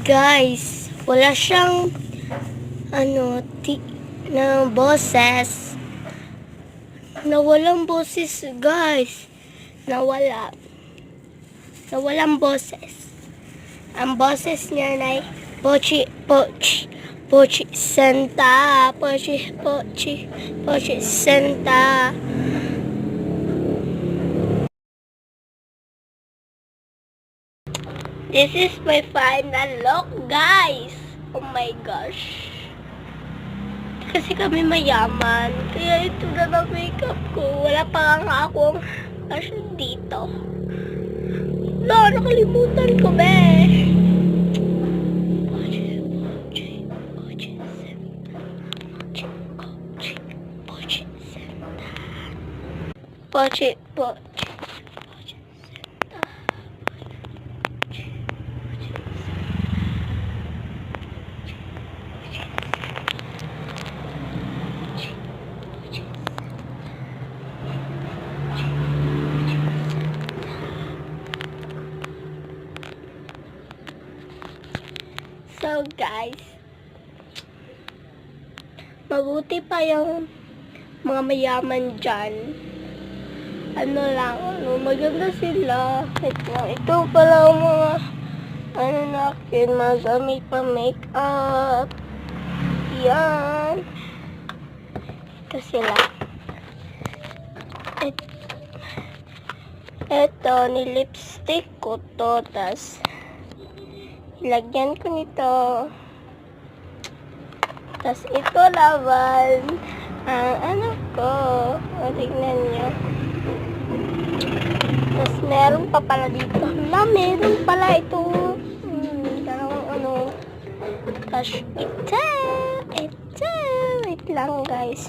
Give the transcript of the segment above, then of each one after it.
Guys, wala siyang na boses. Nawalang boses, guys. Nawalang boses. Ang boses niya ay pochi, pochi, pochi, senta, pochi, pochi, pochi, senta. This is my final look, guys. Oh my gosh. Kasi kami mayaman. Kaya ito na ang makeup ko. Wala pa nga akong blush dito. No, nakalimutan ko, be. Pochi, pochi. So guys, mabuti pa yung mga mayaman dyan. Maganda sila. Ito pala ang mga nakin, magamit pa makeup. Yan. Ito sila. Ito, ni-lipstick ko to. Tas ilagyan ko nito. Tas ito laban ang ano ko. O, tignan nyo. Tas meron pa pala dito. Meron pala ito. Dalawang Tas ito. Wait lang, guys.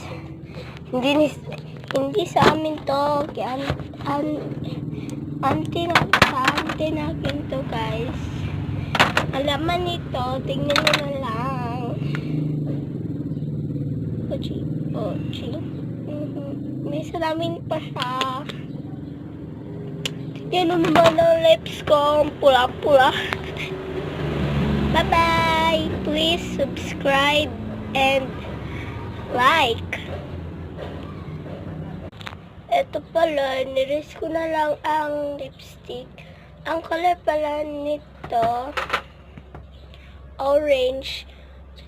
Hindi sa amin to. Kaya auntie natin to, guys. Alaman nito, tingnan nyo na lang. Pochi. May salamin pa siya. Tingnan naman ang lips ko, pula-pula. Bye-bye! Please subscribe and like. Ito pala, niris ko na lang ang lipstick. Ang color pala nito, orange.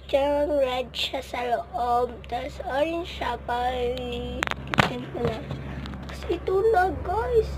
Diyan red siya sa loob. Tapos orange siya pa. Kasi ito na, guys.